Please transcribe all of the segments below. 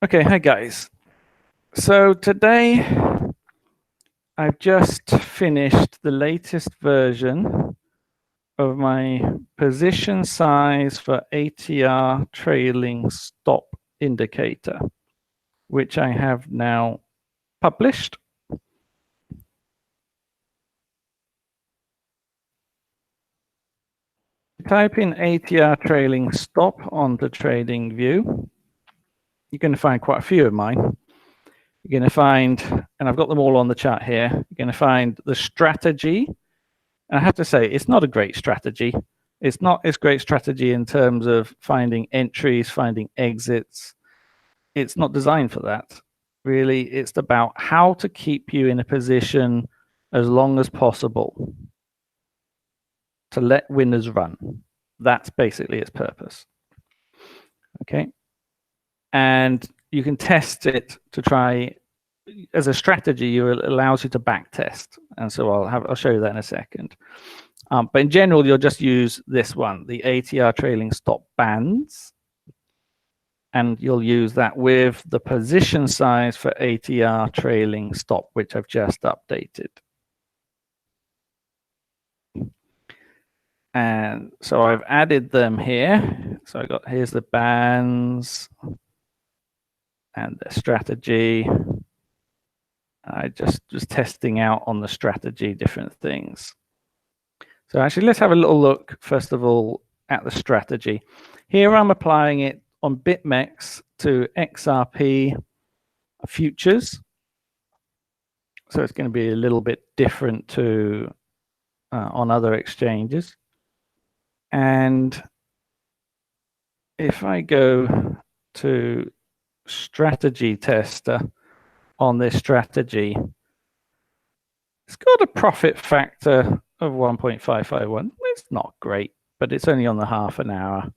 Okay, hi guys. So today I've just finished the latest version of my position size for ATR Trailing Stop indicator, which I have now published. Type in ATR Trailing Stop on the TradingView. You're going to find quite a few of mine. You're going to find, and I've got them all on the chart here, you're going to find the strategy. And I have to say, it's not a great strategy. It's not as great strategy in terms of finding entries, finding exits. It's not designed for that. Really, it's about how to keep you in a position as long as possible to let winners run. That's basically its purpose. Okay. And you can test it to try as a strategy. It allows you to back test, and so I'll show you that in a second. But in general, you'll just use this one, the ATR Trailing Stop bands, and you'll use that with the position size for ATR Trailing Stop, which I've just updated. And so I've added them here. So here's the bands and the strategy. I just was testing out on the strategy different things. So actually, let's have a little look, first of all, at the strategy. Here I'm applying it on BitMEX to XRP futures. So it's going to be a little bit different to on other exchanges. And if I go to strategy tester on this strategy, it's got a profit factor of 1.551. It's not great, but it's only on the half an hour.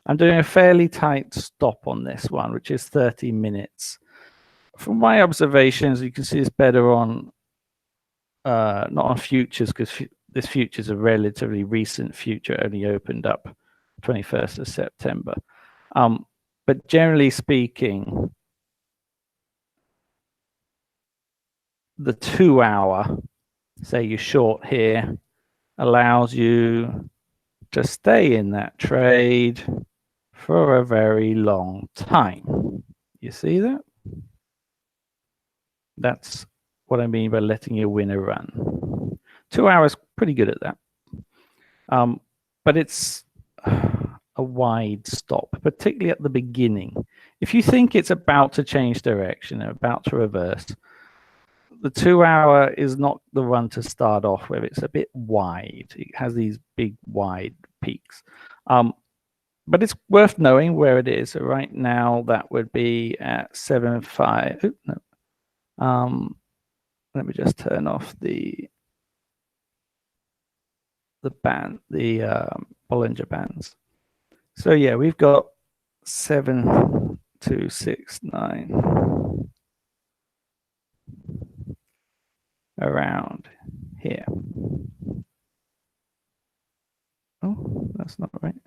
I'm doing a fairly tight stop on this one, which is 30 minutes. From my observations, you can see it's better on, not on futures, because this future is a relatively recent future, only opened up 21st of September. But generally speaking, the 2 hour, say you short here, allows you to stay in that trade for a very long time. You see that? That's what I mean by letting your winner run. 2 hours, pretty good at that. But it's a wide stop, particularly at the beginning. If you think it's about to change direction, about to reverse, the 2 hour is not the one to start off with. It's a bit wide. It has these big, wide peaks. But it's worth knowing where it is. So right now, that would be at 7.5. Oops, no. Let me just turn off the Bollinger Bands. So yeah, we've got 7.269 around here. Oh, that's not right.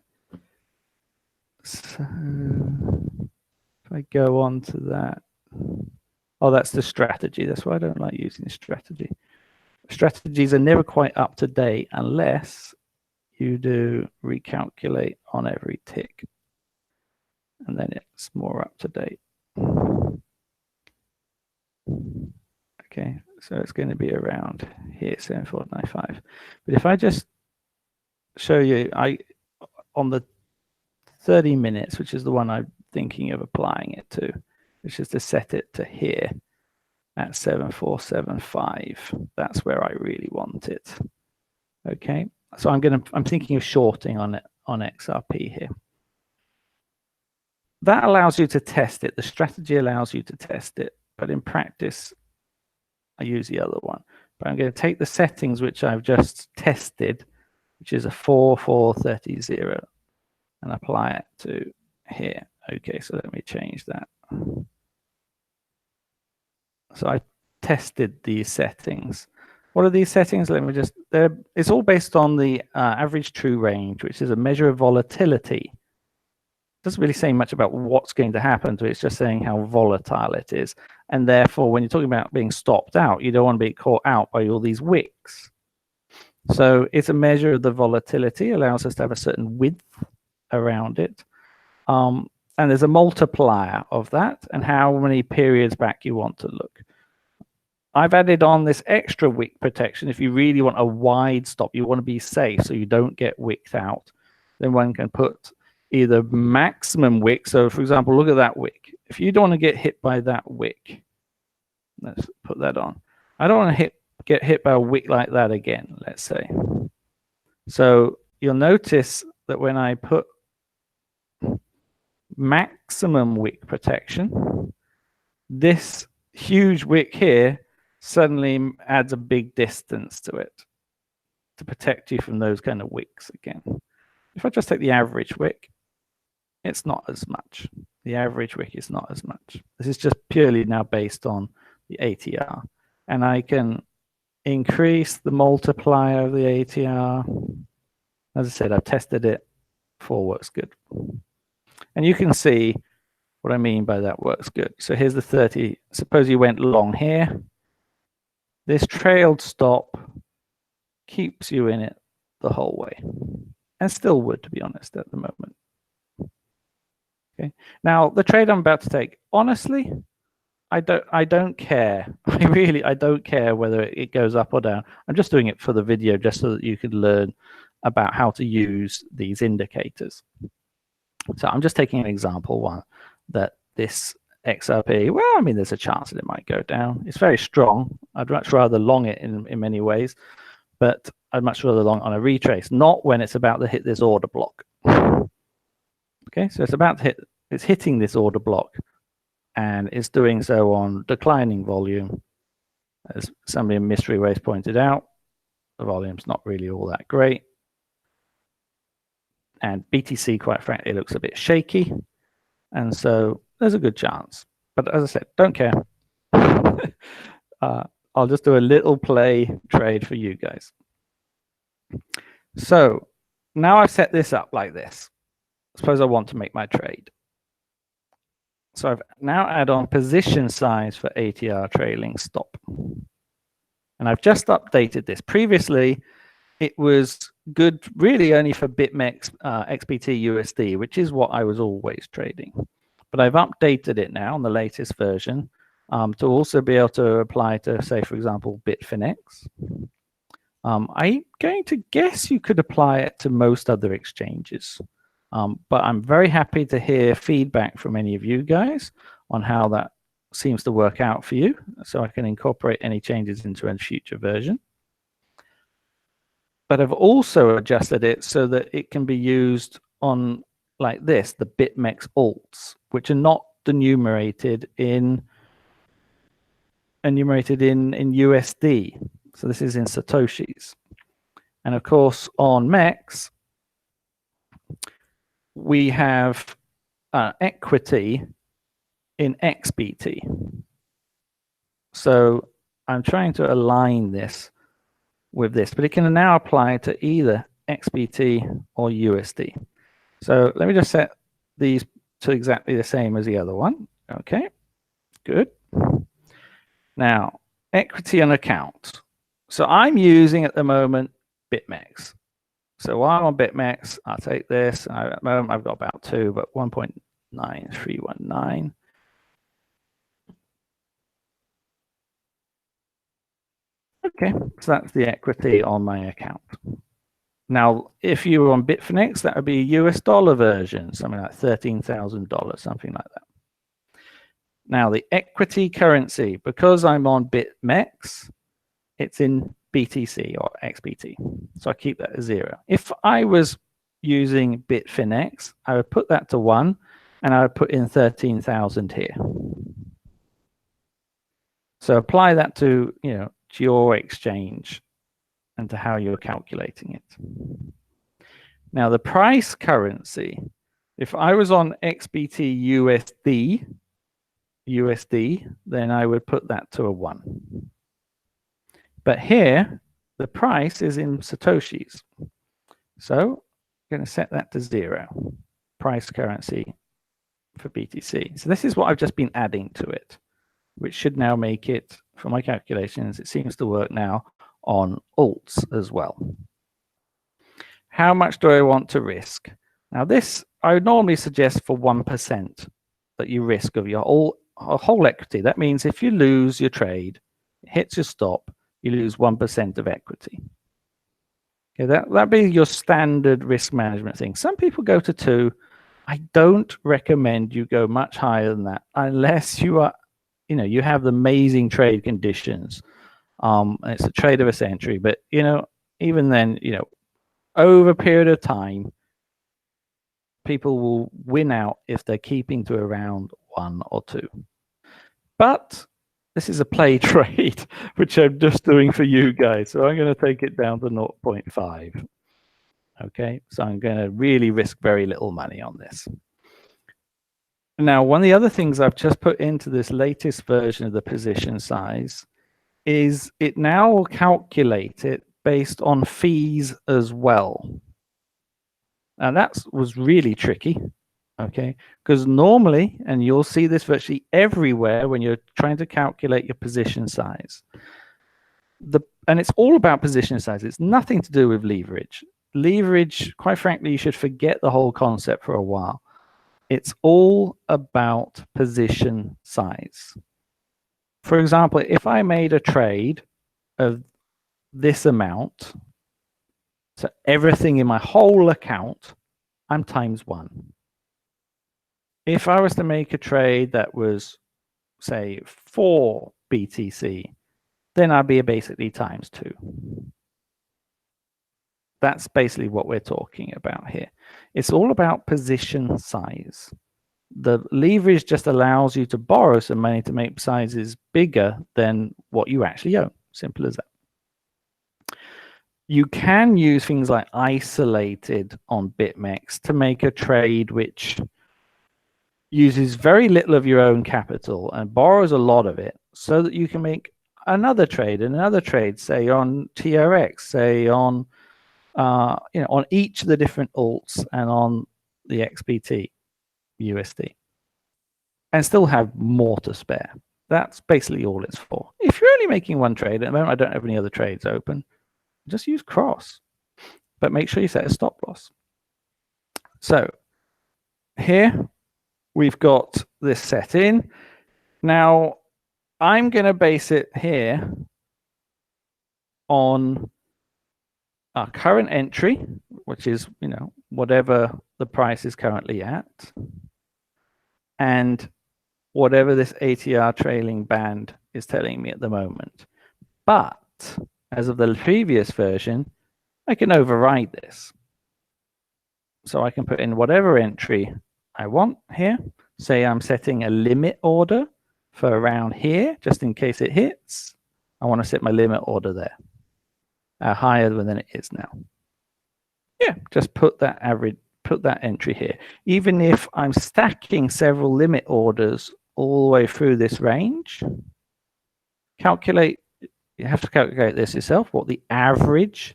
So if I go on to that, oh, that's the strategy. That's why I don't like using strategy. Strategies are never quite up to date unless you do recalculate on every tick, and then it's more up to date. Okay, so it's going to be around here, 7.495. But if I just show you, on the 30 minutes, which is the one I'm thinking of applying it to, which is to set it to here at 7.475. That's where I really want it. Okay, so I'm thinking of shorting on it on XRP here. That allows you to test it. The strategy allows you to test it, but in practice, I use the other one. But I'm going to take the settings which I've just tested, which is a 4.430, and apply it to here. Okay, so let me change that. So I tested these settings. What are these settings? Let me just, it's all based on the average true range, which is a measure of volatility doesn't really say much about what's going to happen to it. It's just saying how volatile it is. And therefore, when you're talking about being stopped out, you don't want to be caught out by all these wicks. So it's a measure of the volatility, allows us to have a certain width around it. And there's a multiplier of that and how many periods back you want to look. I've added on this extra wick protection. If you really want a wide stop, you want to be safe so you don't get wicked out, then one can put either maximum wick. So for example, look at that wick. If you don't want to get hit by that wick, let's put that on. I don't want to get hit by a wick like that again, let's say. So you'll notice that when I put maximum wick protection, this huge wick here suddenly adds a big distance to it to protect you from those kind of wicks again. If I just take the average wick, it's not as much. The average wick is not as much. This is just purely now based on the ATR. And I can increase the multiplier of the ATR. As I said, I've tested it. 4 works good. And you can see what I mean by that works good. So here's the 30. Suppose you went long here. This trailed stop keeps you in it the whole way. And still would, to be honest, at the moment. Okay. Now, the trade I'm about to take, honestly, I don't care. I don't care whether it goes up or down. I'm just doing it for the video just so that you can learn about how to use these indicators. So I'm just taking an example one that this XRP, well, I mean, there's a chance that it might go down. It's very strong. I'd much rather long it in many ways, but I'd much rather long on a retrace, not when it's about to hit this order block. Okay, so it's about to hit, it's hitting this order block and it's doing so on declining volume. As somebody in Mystery Waste pointed out, the volume's not really all that great. And BTC, quite frankly, it looks a bit shaky. And so there's a good chance. But as I said, don't care. I'll just do a little play trade for you guys. So now I've set this up like this. Suppose I want to make my trade. So I've now add on position size for ATR Trailing Stop. And I've just updated this. Previously, it was good really only for BitMEX XBT USD, which is what I was always trading. But I've updated it now on the latest version to also be able to apply to, say, for example, Bitfinex. I'm going to guess you could apply it to most other exchanges. But I'm very happy to hear feedback from any of you guys on how that seems to work out for you, so I can incorporate any changes into a future version. But I've also adjusted it so that it can be used on, like this, the BitMEX alts, which are not enumerated in USD. So this is in Satoshis. And of course, on MEX, we have equity in XBT. So I'm trying to align this with this, but it can now apply to either XBT or USD. So let me just set these to exactly the same as the other one. Okay, good. Now, equity on account. So I'm using at the moment BitMEX. So while I'm on BitMEX, I'll take this. At the moment, I've got about 2, but 1.9319. Okay, so that's the equity on my account. Now, if you were on Bitfinex, that would be a US dollar version, something like $13,000, something like that. Now, the equity currency, because I'm on BitMEX, it's in BTC or XBT. So I keep that at 0. If I was using Bitfinex, I would put that to 1 and I would put in 13,000 here. So apply that to, to your exchange and to how you're calculating it. Now the price currency, if I was on XBT USD, then I would put that to a 1. But here, the price is in Satoshis. So I'm going to set that to 0. Price currency for BTC. So this is what I've just been adding to it, which should now make it, for my calculations, it seems to work now on alts as well. How much do I want to risk? Now this, I would normally suggest for 1% that you risk of your whole equity. That means if you lose your trade, it hits your stop, you lose 1% of equity. Okay, that'd be your standard risk management thing. Some people go to 2. I don't recommend you go much higher than that unless you are, you have the amazing trade conditions. And it's a trade of a century, but even then, over a period of time, people will win out if they're keeping to around 1 or 2. But this is a play trade, which I'm just doing for you guys. So I'm going to take it down to 0.5. Okay, so I'm going to really risk very little money on this. Now, one of the other things I've just put into this latest version of the position size is it now will calculate it based on fees as well. And that was really tricky, okay? Because normally, and you'll see this virtually everywhere when you're trying to calculate your position size, and it's all about position size. It's nothing to do with leverage. Leverage, quite frankly, you should forget the whole concept for a while. It's all about position size. For example, if I made a trade of this amount, so everything in my whole account, I'm ×1. If I was to make a trade that was, say, 4 BTC, then I'd be basically ×2. That's basically what we're talking about here. It's all about position size. The leverage just allows you to borrow some money to make sizes bigger than what you actually own. Simple as that. You can use things like isolated on BitMEX to make a trade which uses very little of your own capital and borrows a lot of it so that you can make another trade and another trade, say on TRX, say on on each of the different alts and on the XBT USD, and still have more to spare. That's basically all it's for. If you're only making one trade, at the moment I don't have any other trades open, just use cross, but make sure you set a stop loss. So here we've got this set in. Now I'm going to base it here on our current entry, which is, whatever the price is currently at, and whatever this ATR trailing band is telling me at the moment. But as of the previous version, I can override this. So I can put in whatever entry I want here. Say I'm setting a limit order for around here, just in case it hits. I want to set my limit order there, higher than it is now. Yeah, just put that entry here. Even if I'm stacking several limit orders all the way through this range, you have to calculate this yourself, what the average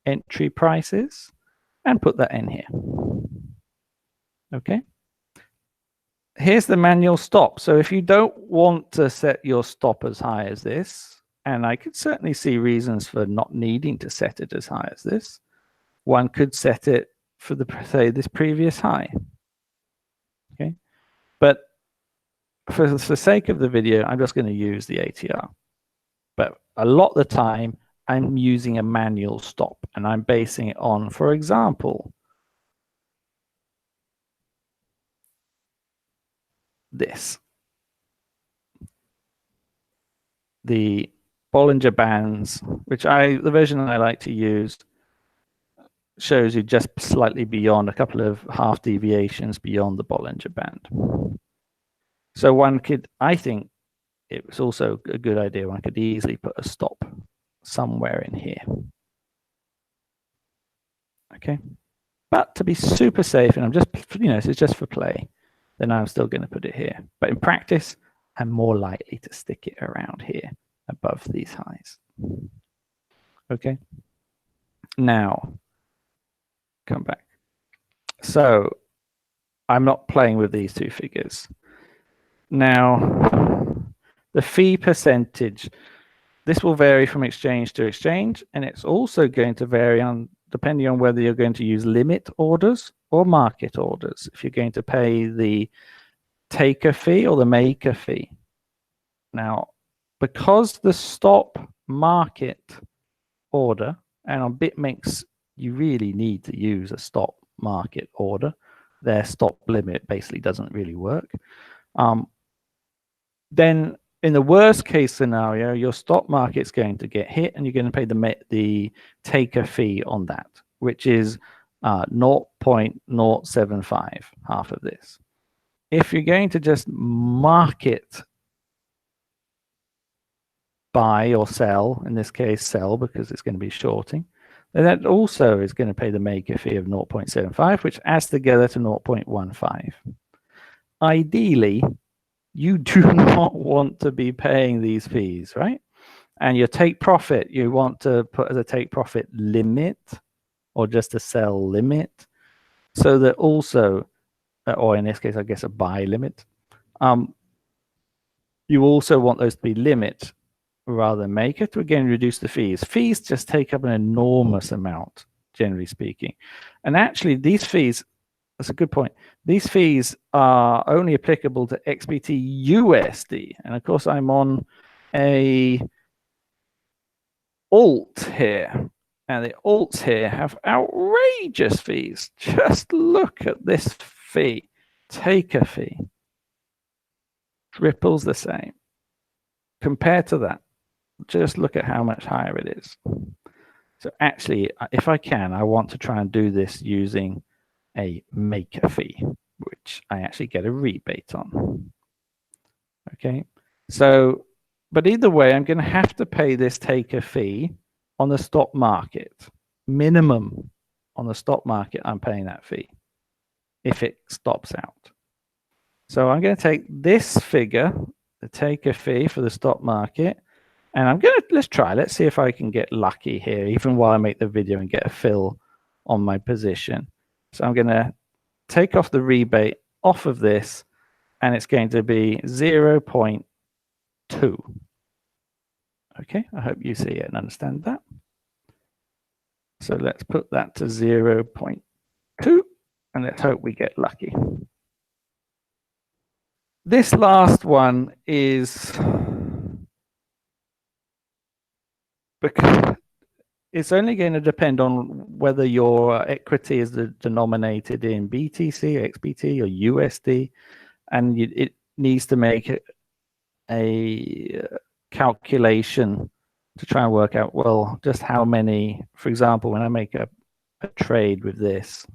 entry price is, and put that in here. Okay. Here's the manual stop. So if you don't want to set your stop as high as this, and I could certainly see reasons for not needing to set it as high as this, one could set it for say this previous high. Okay. But for the sake of the video, I'm just going to use the ATR. But a lot of the time, I'm using a manual stop, and I'm basing it on, for example, this. The Bollinger Bands, which the version I like to use, shows you just slightly beyond, a couple of half deviations beyond the Bollinger Band. So one could, I think it was also a good idea, one could easily put a stop somewhere in here. Okay. But to be super safe, and I'm just, this is just for play, then I'm still going to put it here. But in practice, I'm more likely to stick it around here above these highs. Okay. Now, come back. So I'm not playing with these two figures. Now, the fee percentage, this will vary from exchange to exchange, and it's also going to vary on depending on whether you're going to use limit orders or market orders, if you're going to pay the taker fee or the maker fee. Now, because the stop market order, and on BitMEX, you really need to use a stop market order. Their stop limit basically doesn't really work. Then in the worst case scenario, your stop market's going to get hit and you're going to pay the taker fee on that, which is 0.075, half of this. If you're going to just market buy or sell, in this case sell because it's going to be shorting, then that also is going to pay the maker fee of 0.75, which adds together to 0.15. Ideally, you do not want to be paying these fees, right? And your take profit, you want to put as a take profit limit or just a sell limit, so that also, or in this case, I guess a buy limit. You also want those to be limit rather than maker to again reduce the fees. Fees just take up an enormous amount, generally speaking. And actually, these fees, that's a good point. These fees are only applicable to XBT USD. And of course, I'm on a alt here. And the alts here have outrageous fees. Just look at this fee. Taker fee. Ripple's the same. Compared to that, just look at how much higher it is. So actually, if I can, I want to try and do this using a maker fee, which I actually get a rebate on. Okay, so, but either way, I'm going to have to pay this taker fee on the stock market. Minimum on the stock market, I'm paying that fee if it stops out. So I'm going to take this figure, the taker fee for the stock market, and I'm going to, let's see if I can get lucky here, even while I make the video and get a fill on my position. So I'm going to take off the rebate off of this, and it's going to be 0.2. Okay, I hope you see it and understand that. So let's put that to 0.2, and let's hope we get lucky. This last one is because it's only going to depend on whether your equity is denominated in BTC, XBT, or USD, and it needs to make a calculation to try and work out, well, just how many, for example, when I make a trade with this,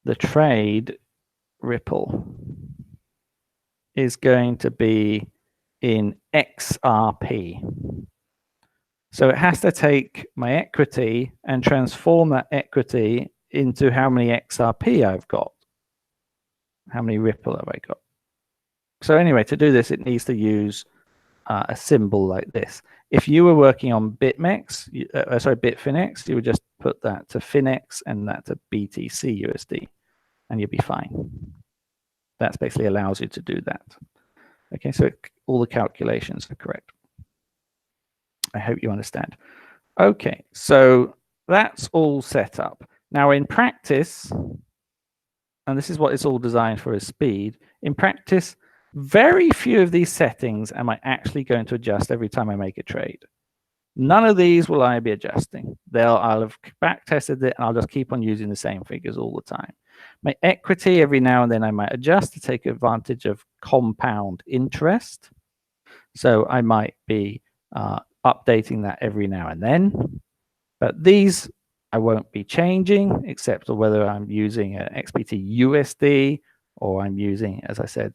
the trade Ripple is going to be in XRP. So it has to take my equity and transform that equity into how many XRP I've got. How many Ripple have I got? So anyway, to do this, it needs to use a symbol like this. If you were working on BitMEX, Bitfinex, you would just put that to Finex and that to BTC USD, and you'd be fine. That basically allows you to do that. Okay, so all the calculations are correct. I hope you understand. Okay, so that's all set up. Now in practice, and this is what it's all designed for, is speed. In practice, very few of these settings am I actually going to adjust every time I make a trade. None of these will I be adjusting. I'll have back tested it and I'll just keep on using the same figures all the time. My equity, every now and then I might adjust to take advantage of compound interest. So I might be updating that every now and then. But these I won't be changing, except whether I'm using an XBT USD or I'm using, as I said,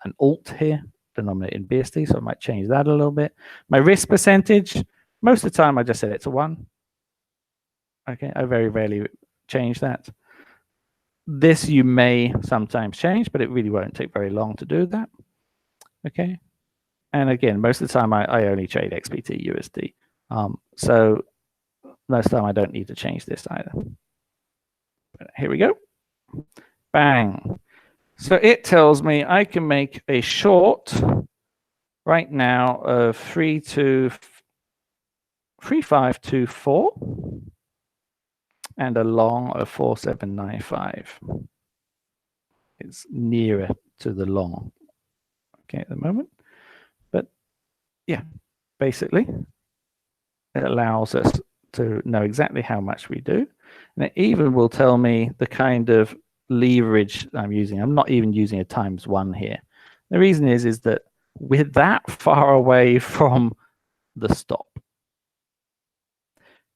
an alt here, denominated in BSD. So I might change that a little bit. My risk percentage, most of the time I just set it to 1. Okay, I very rarely change that. This you may sometimes change, but it really won't take very long to do that. Okay, and again, most of the time I only trade XBT USD. So most of the time I don't need to change this either. But here we go. Bang. So it tells me I can make a short right now of 3524 and a long of 4795. It's nearer to the long, okay, at the moment. But yeah, basically, it allows us to know exactly how much we do. And it even will tell me the kind of leverage I'm using. I'm not even using a ×1 here. The reason is that we're that far away from the stop.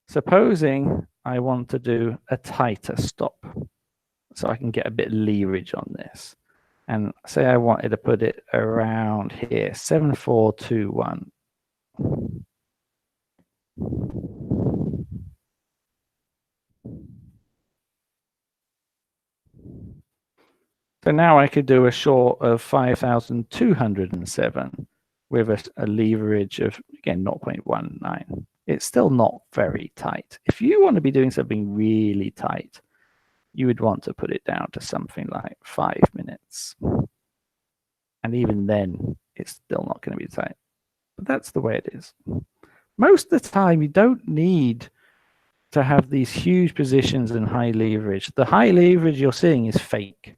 Supposing I want to do a tighter stop so I can get a bit of leverage on this. And say I wanted to put it around here, 7421. So now I could do a short of 5,207 with a leverage of, again, 0.19. It's still not very tight. If you want to be doing something really tight, you would want to put it down to something like 5 minutes. And even then, it's still not going to be tight. But that's the way it is. Most of the time, you don't need to have these huge positions and high leverage. The high leverage you're seeing is fake.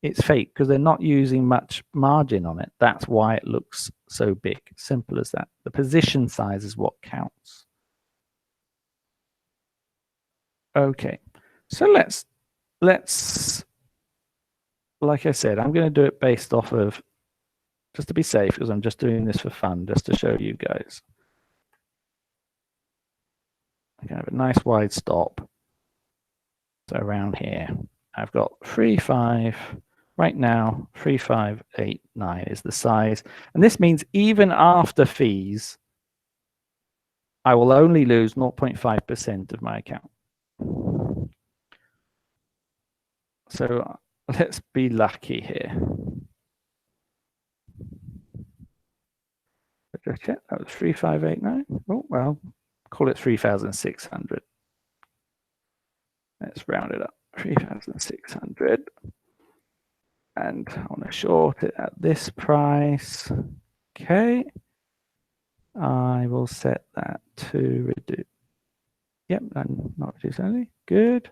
It's fake because they're not using much margin on it. That's why it looks so big. Simple as that. The position size is what counts. Okay, so let's like I said, I'm going to do it based off of, just to be safe, because I'm just doing this for fun, just to show you guys. I can have a nice wide stop. So around here, I've got 3.5. Right now, 3.589 is the size. And this means even after fees, I will only lose 0.5% of my account. So let's be lucky here. Just check, that was 3.589. Oh, well, call it 3,600. Let's round it up, 3,600. And I want to short it at this price. Okay. I will set that to reduce. Yep, and not reduce only. Good.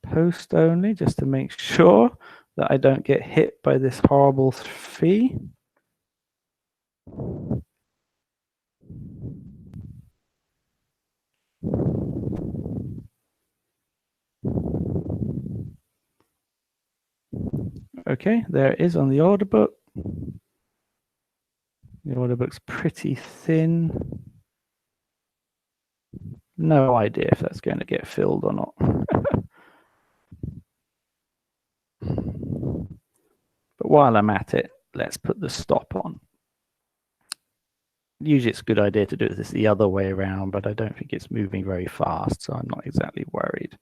Post only, just to make sure that I don't get hit by this horrible fee. Okay, there it is on the order book. The order book's pretty thin. No idea if that's going to get filled or not. But while I'm at it, let's put the stop on. Usually it's a good idea to do this the other way around, but I don't think it's moving very fast, so I'm not exactly worried.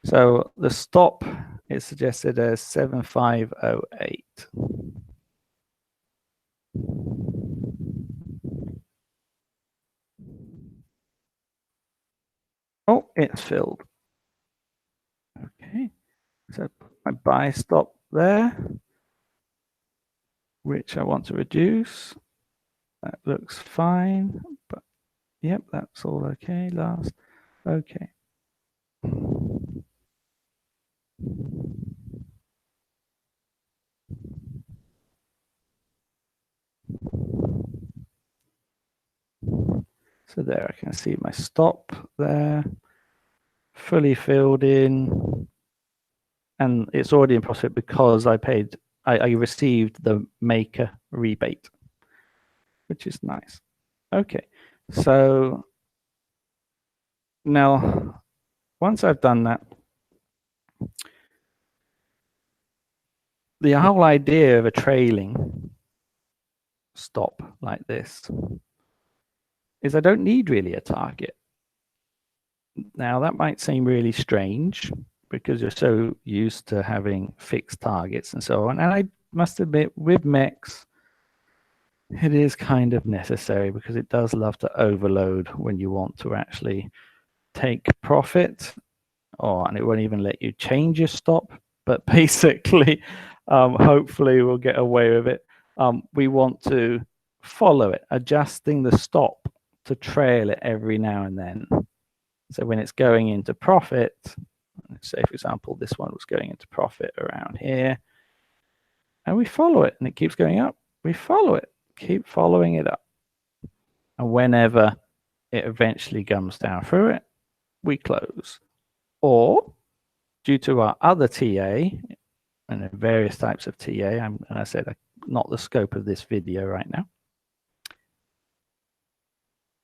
So the stop is suggested as 7508. Oh, it's filled. Okay, so my buy stop there, which I want to reduce. That looks fine, but yep, that's all okay. Last, okay. So there I can see my stop there, fully filled in, and it's already in profit because I received the maker rebate, which is nice. Okay, so now once I've done that, the whole idea of a trailing stop like this is I don't need really a target. Now that might seem really strange because you're so used to having fixed targets and so on. And I must admit, with MEX, it is kind of necessary because it does love to overload when you want to actually take profit, and it won't even let you change your stop. but basically, hopefully we'll get away with it. We want to follow it, adjusting the stop to trail it every now and then. So when it's going into profit, let's say, for example, this one was going into profit around here, and we follow it, and it keeps going up. We follow it, keep following it up. And whenever it eventually comes down through it, we close. Or due to our other TA, and various types of TA, and I said not the scope of this video right now,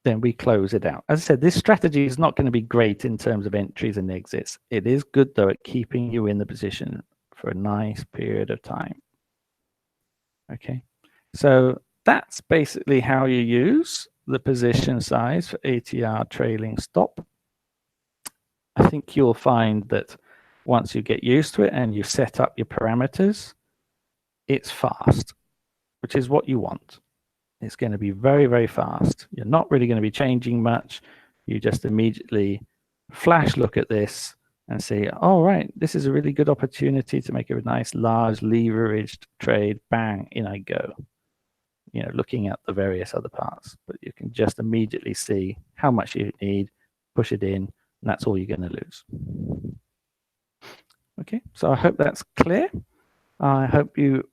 then we close it out. As I said, this strategy is not going to be great in terms of entries and exits. It is good, though, at keeping you in the position for a nice period of time. Okay, so that's basically how you use the position size for ATR trailing stop. I think you'll find that once you get used to it and you set up your parameters, it's fast, which is what you want. It's going to be very, very fast. You're not really going to be changing much. You just immediately flash look at this and say, all right, this is a really good opportunity to make a nice large leveraged trade. Bang, in I go. You know, looking at the various other parts, but you can just immediately see how much you need, push it in, and that's all you're going to lose. Okay, so I hope that's clear. I hope you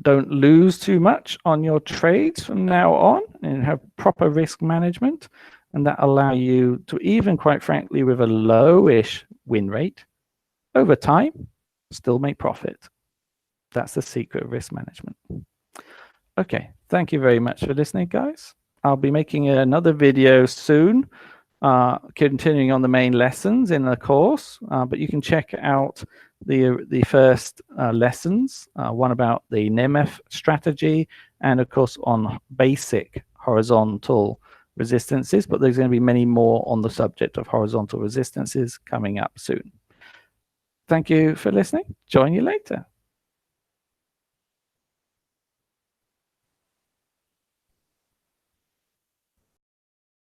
don't lose too much on your trades from now on and have proper risk management, and that allow you to, even quite frankly, with a lowish win rate, over time, still make profit. That's the secret of risk management. Okay, thank you very much for listening, guys. I'll be making another video soon, continuing on the main lessons in the course, but you can check out the first lessons, one about the NEMF strategy, and of course on basic horizontal resistances, but there's going to be many more on the subject of horizontal resistances coming up soon. Thank you for listening. Join you later.